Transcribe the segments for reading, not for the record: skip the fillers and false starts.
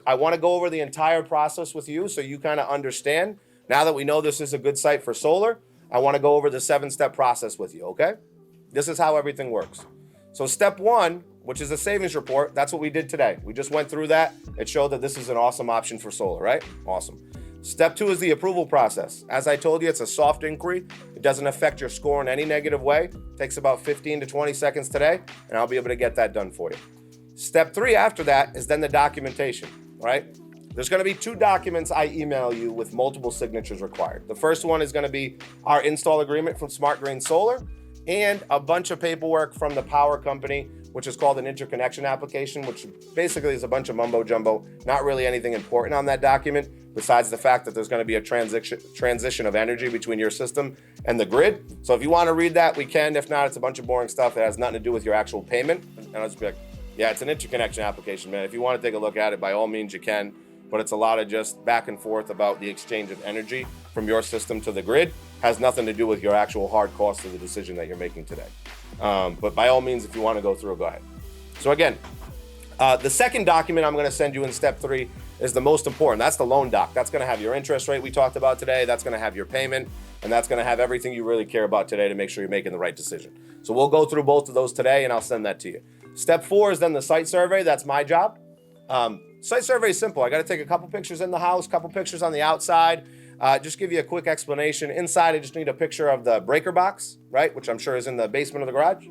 I want to go over the entire process with you so you kind of understand. Now that we know this is a good site for solar, I want to go over the 7-step process with you, okay? This is how everything works. So step 1, which is a savings report, that's what we did today. We just went through that. It showed that this is an awesome option for solar, right? Awesome. Step 2 is the approval process. As I told you, it's a soft inquiry. It doesn't affect your score in any negative way. It takes about 15 to 20 seconds today, and I'll be able to get that done for you. Step 3 after that is then the documentation, right? There's going to be 2 documents I email you with multiple signatures required. The first one is going to be our install agreement from Smart Green Solar and a bunch of paperwork from the power company, which is called an interconnection application, which basically is a bunch of mumbo jumbo, not really anything important on that document, besides the fact that there's going to be a transition of energy between your system and the grid. So if you want to read that, we can. If not, it's a bunch of boring stuff that has nothing to do with your actual payment. And I'll just be like, yeah, it's an interconnection application, man. If you want to take a look at it, by all means you can. But it's a lot of just back and forth about the exchange of energy from your system to the grid. Has nothing to do with your actual hard cost of the decision that you're making today. But by all means, if you want to go through, go ahead. So again, the second document I'm going to send you in step 3 is the most important. That's the loan doc. That's going to have your interest rate we talked about today. That's going to have your payment. And that's going to have everything you really care about today to make sure you're making the right decision. So we'll go through both of those today, and I'll send that to you. Step 4 is then the site survey. That's my job. Site survey is simple. I got to take a couple pictures in the house, couple pictures on the outside. Just give you a quick explanation. Inside, I just need a picture of the breaker box, right? Which I'm sure is in the basement of the garage.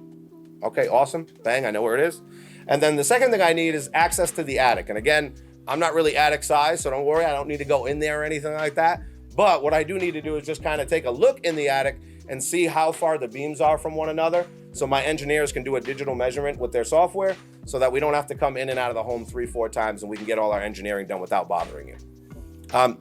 Okay, awesome. Bang, I know where it is. And then the second thing I need is access to the attic. And again, I'm not really attic size, so don't worry. I don't need to go in there or anything like that. But what I do need to do is just kind of take a look in the attic and see how far the beams are from one another, so my engineers can do a digital measurement with their software so that we don't have to come in and out of the home 3-4 times, and we can get all our engineering done without bothering you.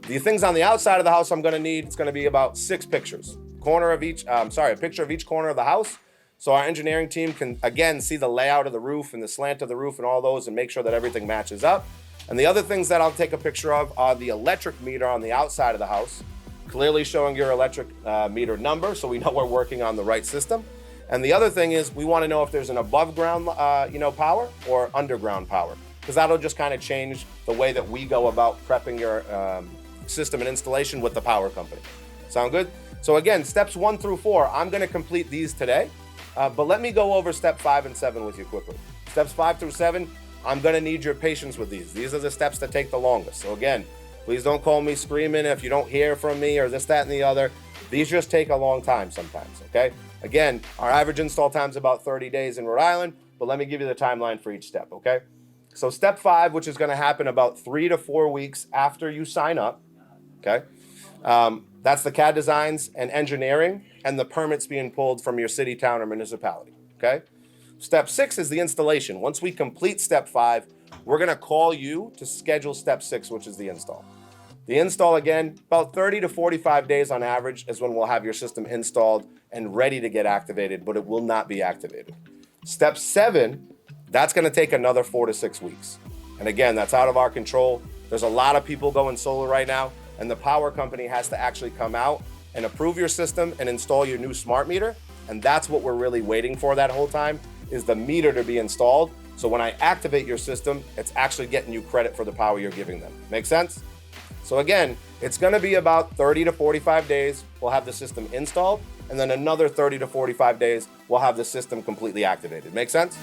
The things on the outside of the house I'm going to need, it's going to be about 6 pictures. A picture of each corner of the house, so our engineering team can, again, see the layout of the roof and the slant of the roof and all those and make sure that everything matches up. And the other things that I'll take a picture of are the electric meter on the outside of the house, clearly showing your electric meter number so we know we're working on the right system. And the other thing is we want to know if there's an above ground power or underground power, because that'll just kind of change the way that we go about prepping your system and installation with the power company. Sound good? So again, steps 1 through 4, I'm going to complete these today, but let me go over step 5 and 7 with you quickly. Steps 5 through 7, I'm going to need your patience with these. These are the steps that take the longest. So again, please don't call me screaming if you don't hear from me or this, that, and the other. These just take a long time sometimes, okay? Again, our average install time is about 30 days in Rhode Island, but let me give you the timeline for each step, okay? So step 5, which is going to happen about 3 to 4 weeks after you sign up, okay? That's the CAD designs and engineering and the permits being pulled from your city, town, or municipality, okay? Step 6 is the installation. Once we complete step 5, we're going to call you to schedule step 6, which is the install. The install, again, about 30 to 45 days on average is when we'll have your system installed and ready to get activated, but it will not be activated. Step 7, that's going to take another 4 to 6 weeks. And again, that's out of our control. There's a lot of people going solar right now, and the power company has to actually come out and approve your system and install your new smart meter. And that's what we're really waiting for that whole time, is the meter to be installed. So when I activate your system, it's actually getting you credit for the power you're giving them. Make sense? So again, it's going to be about 30 to 45 days. We'll have the system installed, and then another 30 to 45 days, we'll have the system completely activated. Make sense?